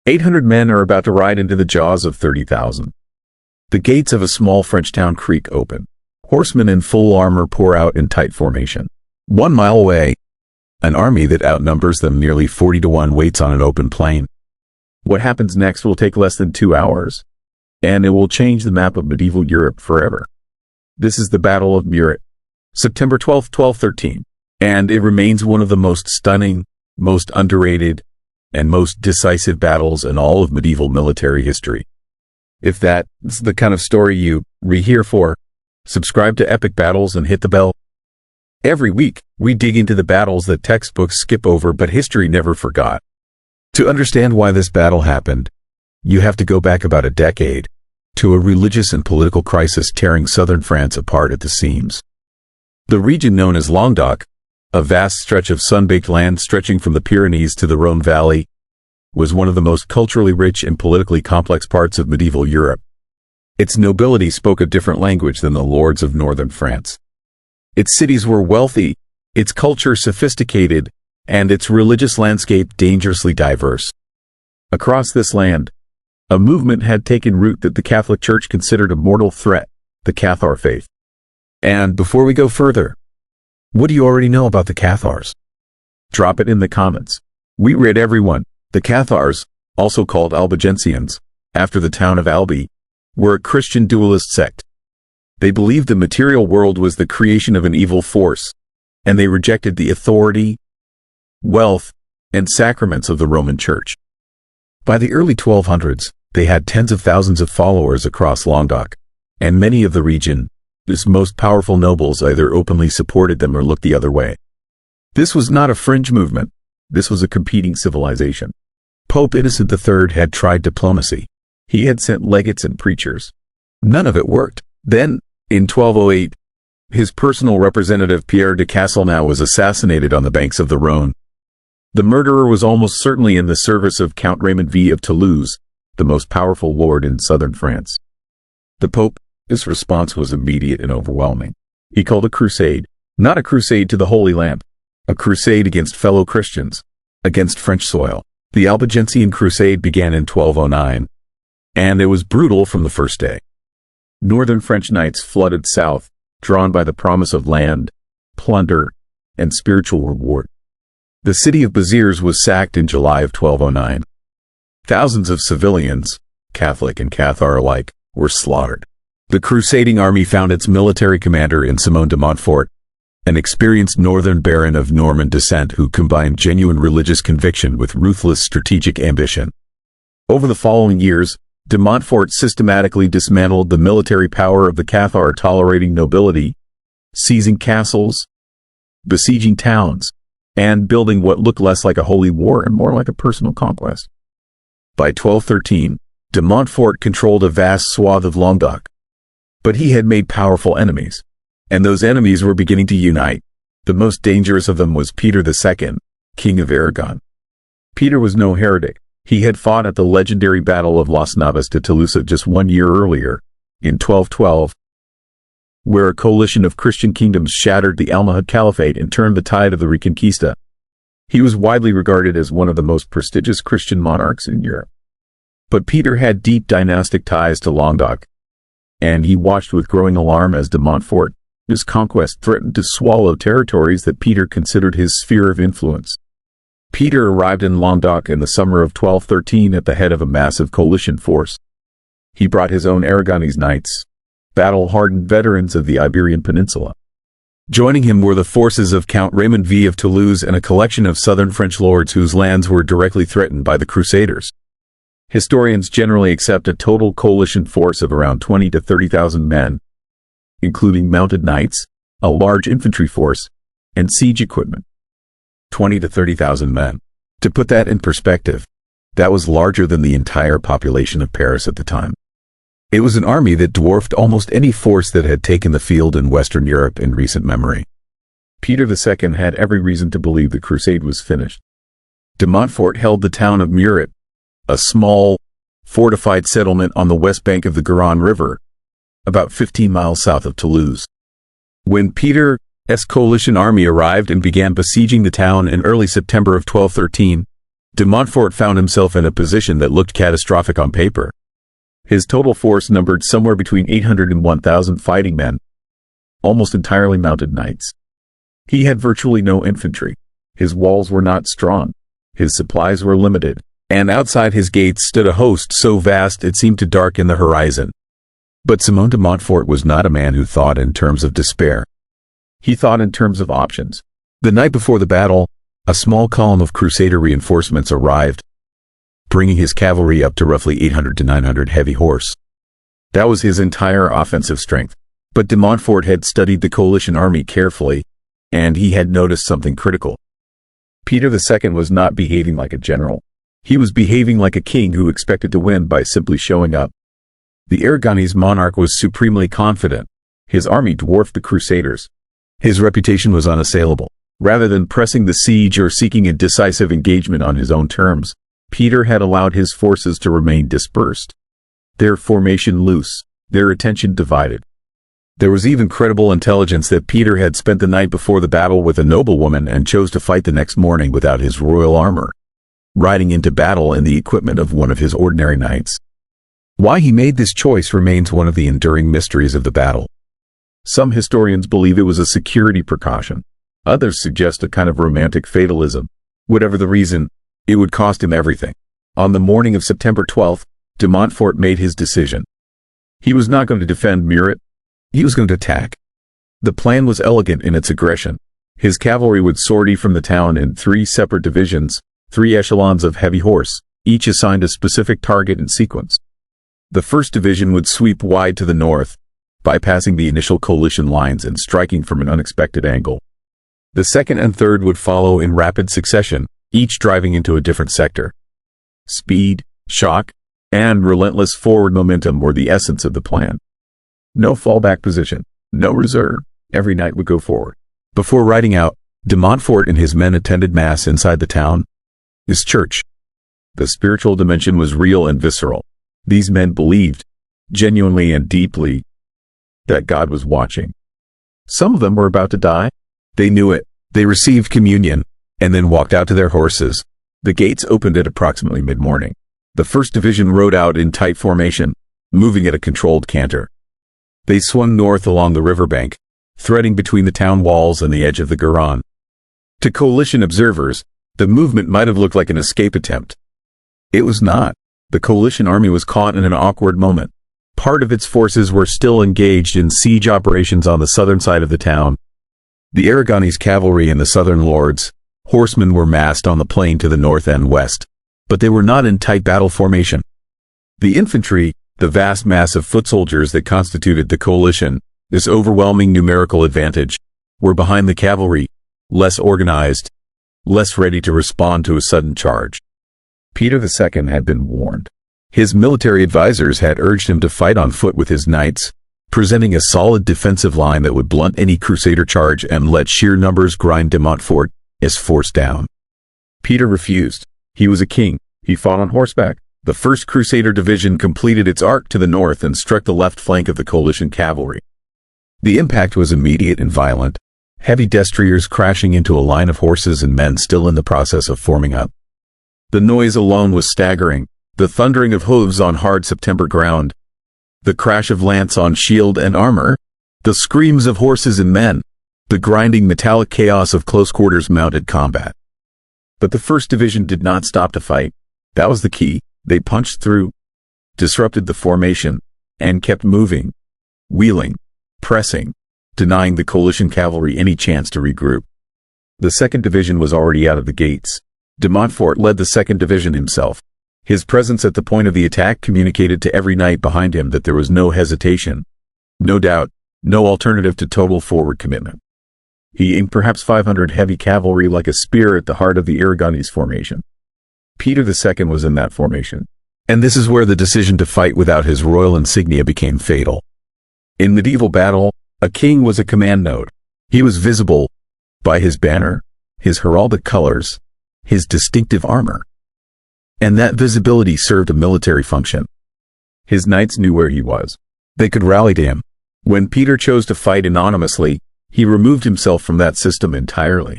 800 men are about to ride into the jaws of 30,000. The gates of a small French town creak open. Horsemen in full armor pour out in tight formation. 1 mile away, an army that outnumbers them nearly 40-1 waits on an open plain. What happens next will take less than 2 hours, and it will change the map of medieval Europe forever. This is the Battle of Muret, September 12, 1213, and it remains one of the most stunning, most underrated, and most decisive battles in all of medieval military history. If that's the kind of story you're here for, subscribe to Epic Battles and hit the bell. Every week, we dig into the battles that textbooks skip over but history never forgot. To understand why this battle happened, you have to go back about a decade, to a religious and political crisis tearing southern France apart at the seams. The region known as Languedoc, a vast stretch of sun-baked land stretching from the Pyrenees to the Rhone Valley, was one of the most culturally rich and politically complex parts of medieval Europe. Its nobility spoke a different language than the lords of northern France. Its cities were wealthy, its culture sophisticated, and its religious landscape dangerously diverse. Across this land, a movement had taken root that the Catholic Church considered a mortal threat, the Cathar faith. And before we go further, what do you already know about the Cathars? Drop it in the comments. We read everyone. The Cathars, also called Albigensians, after the town of Albi, were a Christian dualist sect. They believed the material world was the creation of an evil force, and they rejected the authority, wealth, and sacraments of the Roman Church. By the early 1200s, they had tens of thousands of followers across Languedoc, and many of the region's most powerful nobles either openly supported them or looked the other way. This was not a fringe movement. This was a competing civilization. Pope Innocent III had tried diplomacy. He had sent legates and preachers. None of it worked. Then, in 1208, his personal representative Pierre de Castelnau was assassinated on the banks of the Rhone. The murderer was almost certainly in the service of Count Raymond V of Toulouse, the most powerful lord in southern France. The Pope's response was immediate and overwhelming. He called a crusade, not a crusade to the Holy Lamp, a crusade against fellow Christians, against French soil. The Albigensian Crusade began in 1209, and it was brutal from the first day. Northern French knights flooded south, drawn by the promise of land, plunder, and spiritual reward. The city of Béziers was sacked in July of 1209. Thousands of civilians, Catholic and Cathar alike, were slaughtered. The crusading army found its military commander in Simon de Montfort, an experienced northern baron of Norman descent who combined genuine religious conviction with ruthless strategic ambition. Over the following years, de Montfort systematically dismantled the military power of the Cathar, tolerating nobility, seizing castles, besieging towns, and building what looked less like a holy war and more like a personal conquest. By 1213, de Montfort controlled a vast swath of Languedoc, but he had made powerful enemies. And those enemies were beginning to unite. The most dangerous of them was Peter II, King of Aragon. Peter was no heretic. He had fought at the legendary Battle of Las Navas de Tolosa just 1 year earlier, in 1212, where a coalition of Christian kingdoms shattered the Almohad Caliphate and turned the tide of the Reconquista. He was widely regarded as one of the most prestigious Christian monarchs in Europe. But Peter had deep dynastic ties to Languedoc, and he watched with growing alarm as de Montfort, his conquest threatened to swallow territories that Peter considered his sphere of influence. Peter arrived in Languedoc in the summer of 1213 at the head of a massive coalition force. He brought his own Aragonese knights, battle-hardened veterans of the Iberian Peninsula. Joining him were the forces of Count Raymond V of Toulouse and a collection of southern French lords whose lands were directly threatened by the Crusaders. Historians generally accept a total coalition force of around 20 to 30,000 men, including mounted knights, a large infantry force, and siege equipment. 20 to 30,000 men. To put that in perspective, that was larger than the entire population of Paris at the time. It was an army that dwarfed almost any force that had taken the field in Western Europe in recent memory. Peter II had every reason to believe the crusade was finished. De Montfort held the town of Muret, a small, fortified settlement on the west bank of the Garonne River, about 15 miles south of Toulouse. When Peter's coalition army arrived and began besieging the town in early September of 1213, de Montfort found himself in a position that looked catastrophic on paper. His total force numbered somewhere between 800 and 1,000 fighting men, almost entirely mounted knights. He had virtually no infantry. His walls were not strong. His supplies were limited, and outside his gates stood a host so vast it seemed to darken the horizon. But Simon de Montfort was not a man who thought in terms of despair. He thought in terms of options. The night before the battle, a small column of crusader reinforcements arrived, bringing his cavalry up to roughly 800 to 900 heavy horse. That was his entire offensive strength. But de Montfort had studied the coalition army carefully, and he had noticed something critical. Peter II was not behaving like a general. He was behaving like a king who expected to win by simply showing up. The Aragonese monarch was supremely confident. His army dwarfed the crusaders. His reputation was unassailable. Rather than pressing the siege or seeking a decisive engagement on his own terms, Peter had allowed his forces to remain dispersed, their formation loose, their attention divided. There was even credible intelligence that Peter had spent the night before the battle with a noblewoman and chose to fight the next morning without his royal armor, riding into battle in the equipment of one of his ordinary knights. Why he made this choice remains one of the enduring mysteries of the battle. Some historians believe it was a security precaution. Others suggest a kind of romantic fatalism. Whatever the reason, it would cost him everything. On the morning of September 12th, de Montfort made his decision. He was not going to defend Muret. He was going to attack. The plan was elegant in its aggression. His cavalry would sortie from the town in 3 separate divisions, 3 echelons of heavy horse, each assigned a specific target in sequence. The first division would sweep wide to the north, bypassing the initial coalition lines and striking from an unexpected angle. The second and third would follow in rapid succession, each driving into a different sector. Speed, shock, and relentless forward momentum were the essence of the plan. No fallback position, no reserve. Every knight would go forward. Before riding out, de Montfort and his men attended mass inside the town, his church. The spiritual dimension was real and visceral. These men believed, genuinely and deeply, that God was watching. Some of them were about to die. They knew it. They received communion, and then walked out to their horses. The gates opened at approximately mid-morning. The first division rode out in tight formation, moving at a controlled canter. They swung north along the riverbank, threading between the town walls and the edge of the Garonne. To coalition observers, the movement might have looked like an escape attempt. It was not. The coalition army was caught in an awkward moment. Part of its forces were still engaged in siege operations on the southern side of the town. The Aragonese cavalry and the southern lords, horsemen were massed on the plain to the north and west, but they were not in tight battle formation. The infantry, the vast mass of foot soldiers that constituted the coalition, this overwhelming numerical advantage, were behind the cavalry, less organized, less ready to respond to a sudden charge. Peter II had been warned. His military advisors had urged him to fight on foot with his knights, presenting a solid defensive line that would blunt any crusader charge and let sheer numbers grind de Montfort's force down. Peter refused. He was a king. He fought on horseback. The 1st Crusader Division completed its arc to the north and struck the left flank of the coalition cavalry. The impact was immediate and violent, heavy destriers crashing into a line of horses and men still in the process of forming up. The noise alone was staggering, the thundering of hooves on hard September ground, the crash of lance on shield and armor, the screams of horses and men, the grinding metallic chaos of close-quarters mounted combat. But the 1st Division did not stop to fight. That was the key. They punched through, disrupted the formation, and kept moving, wheeling, pressing, denying the coalition cavalry any chance to regroup. The 2nd Division was already out of the gates. De Montfort led the 2nd Division himself. His presence at the point of the attack communicated to every knight behind him that there was no hesitation, no doubt, no alternative to total forward commitment. He aimed perhaps 500 heavy cavalry like a spear at the heart of the Aragonese formation. Peter II was in that formation, and this is where the decision to fight without his royal insignia became fatal. In medieval battle, a king was a command note. He was visible by his banner, his heraldic colors, his distinctive armor. And that visibility served a military function. His knights knew where he was. They could rally to him. When Peter chose to fight anonymously, he removed himself from that system entirely.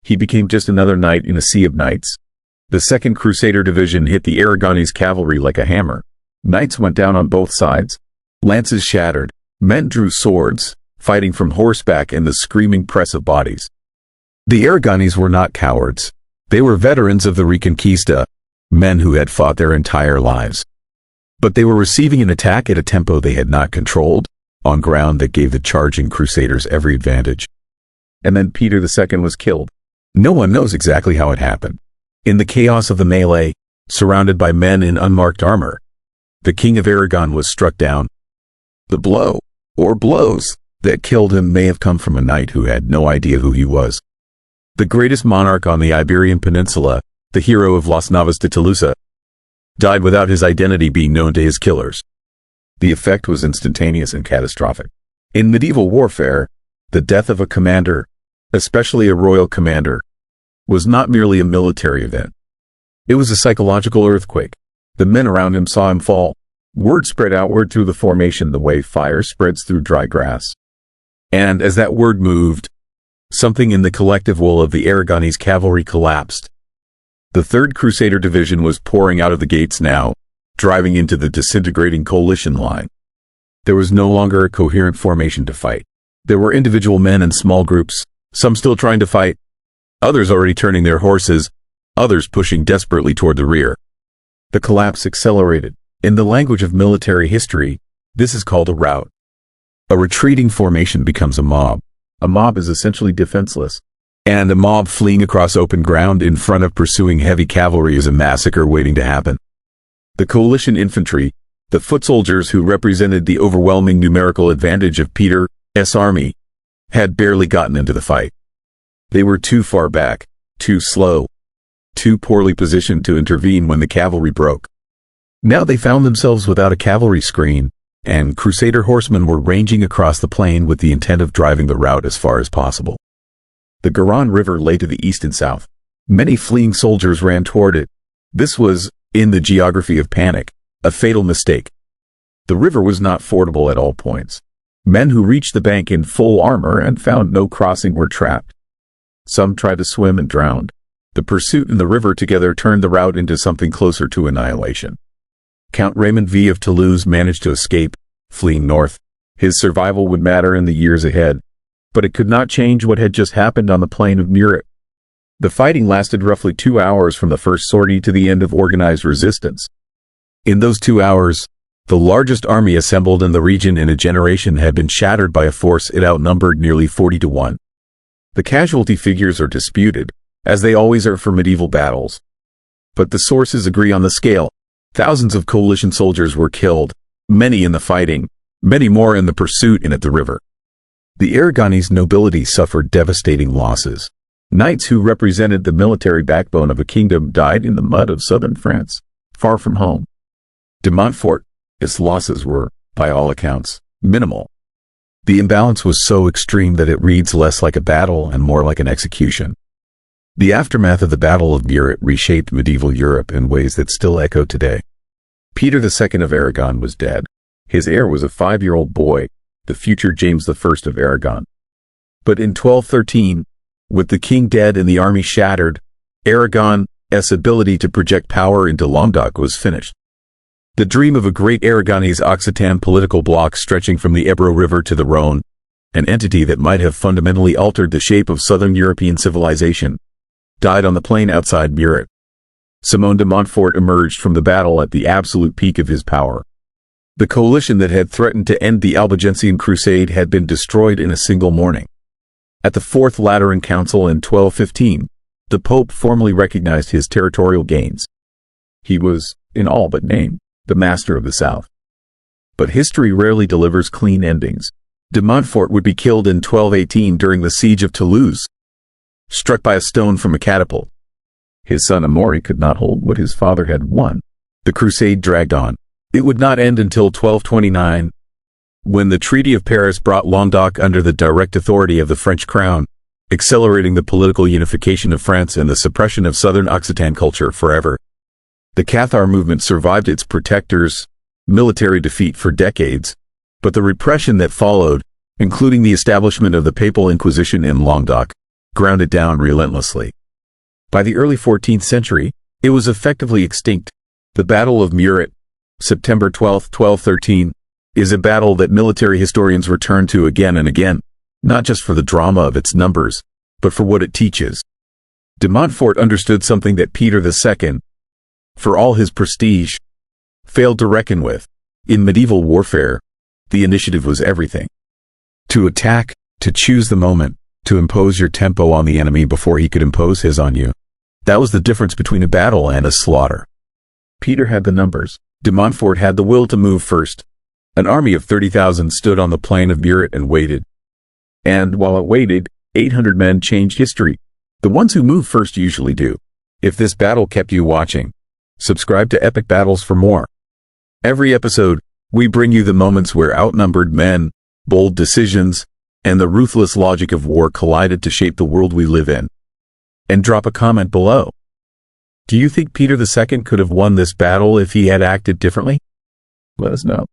He became just another knight in a sea of knights. The 2nd Crusader Division hit the Aragonese cavalry like a hammer. Knights went down on both sides. Lances shattered. Men drew swords, fighting from horseback in the screaming press of bodies. The Aragonese were not cowards. They were veterans of the Reconquista, men who had fought their entire lives. But they were receiving an attack at a tempo they had not controlled, on ground that gave the charging Crusaders every advantage. And then Peter II was killed. No one knows exactly how it happened. In the chaos of the melee, surrounded by men in unmarked armor, the King of Aragon was struck down. The blow, or blows, that killed him may have come from a knight who had no idea who he was. The greatest monarch on the Iberian Peninsula, the hero of Las Navas de Tolosa, died without his identity being known to his killers. The effect was instantaneous and catastrophic. In medieval warfare, the death of a commander, especially a royal commander, was not merely a military event. It was a psychological earthquake. The men around him saw him fall. Word spread outward through the formation the way fire spreads through dry grass. And as that word moved, something in the collective will of the Aragonese cavalry collapsed. The 3rd Crusader Division was pouring out of the gates now, driving into the disintegrating coalition line. There was no longer a coherent formation to fight. There were individual men in small groups, some still trying to fight, others already turning their horses, others pushing desperately toward the rear. The collapse accelerated. In the language of military history, this is called a rout. A retreating formation becomes a mob. A mob is essentially defenseless. And a mob fleeing across open ground in front of pursuing heavy cavalry is a massacre waiting to happen. The coalition infantry, the foot soldiers who represented the overwhelming numerical advantage of Peter's army, had barely gotten into the fight. They were too far back, too slow, too poorly positioned to intervene when the cavalry broke. Now they found themselves without a cavalry screen, and Crusader horsemen were ranging across the plain with the intent of driving the rout as far as possible. The Garonne River lay to the east and south. Many fleeing soldiers ran toward it. This was, in the geography of panic, a fatal mistake. The river was not fordable at all points. Men who reached the bank in full armor and found no crossing were trapped. Some tried to swim and drowned. The pursuit and the river together turned the rout into something closer to annihilation. Count Raymond V of Toulouse managed to escape, fleeing north. His survival would matter in the years ahead, but it could not change what had just happened on the plain of Muret. The fighting lasted roughly 2 hours from the first sortie to the end of organized resistance. In those 2 hours, the largest army assembled in the region in a generation had been shattered by a force it outnumbered nearly 40-1. The casualty figures are disputed, as they always are for medieval battles. But the sources agree on the scale. Thousands of coalition soldiers were killed, many in the fighting, many more in the pursuit and at the river. The Aragonese nobility suffered devastating losses. Knights who represented the military backbone of a kingdom died in the mud of southern France, far from home. De Montfort, its losses were, by all accounts, minimal. The imbalance was so extreme that it reads less like a battle and more like an execution. The aftermath of the Battle of Muret reshaped medieval Europe in ways that still echo today. Peter II of Aragon was dead. His heir was a 5-year-old boy, the future James I of Aragon. But in 1213, with the king dead and the army shattered, Aragon's ability to project power into Languedoc was finished. The dream of a great Aragonese Occitan political bloc stretching from the Ebro River to the Rhone, an entity that might have fundamentally altered the shape of southern European civilization, died on the plain outside Muret. Simon de Montfort emerged from the battle at the absolute peak of his power. The coalition that had threatened to end the Albigensian Crusade had been destroyed in a single morning. At the Fourth Lateran Council in 1215, the Pope formally recognized his territorial gains. He was, in all but name, the master of the South. But history rarely delivers clean endings. De Montfort would be killed in 1218 during the siege of Toulouse, struck by a stone from a catapult. His son Amaury could not hold what his father had won. The crusade dragged on. It would not end until 1229, when the Treaty of Paris brought Languedoc under the direct authority of the French crown, accelerating the political unification of France and the suppression of southern Occitan culture forever. The Cathar movement survived its protectors' military defeat for decades, but the repression that followed, including the establishment of the Papal Inquisition in Languedoc, ground it down relentlessly. By the early 14th century, It was effectively extinct. The Battle of Muret, September 12, 1213, is a battle that military historians return to again and again, not just for the drama of its numbers, but for what it teaches. De Montfort understood something that Peter II, for all his prestige, failed to reckon with. In medieval warfare, the initiative was everything. To attack, to choose the moment, to impose your tempo on the enemy before he could impose his on you. That was the difference between a battle and a slaughter. Peter had the numbers. De Montfort had the will to move first. An army of 30,000 stood on the plain of Muret and waited. And while it waited, 800 men changed history. The ones who move first usually do. If this battle kept you watching, subscribe to Epic Battles for more. Every episode, we bring you the moments where outnumbered men, bold decisions, and the ruthless logic of war collided to shape the world we live in. And drop a comment below. Do you think Peter II could have won this battle if he had acted differently? Let us know.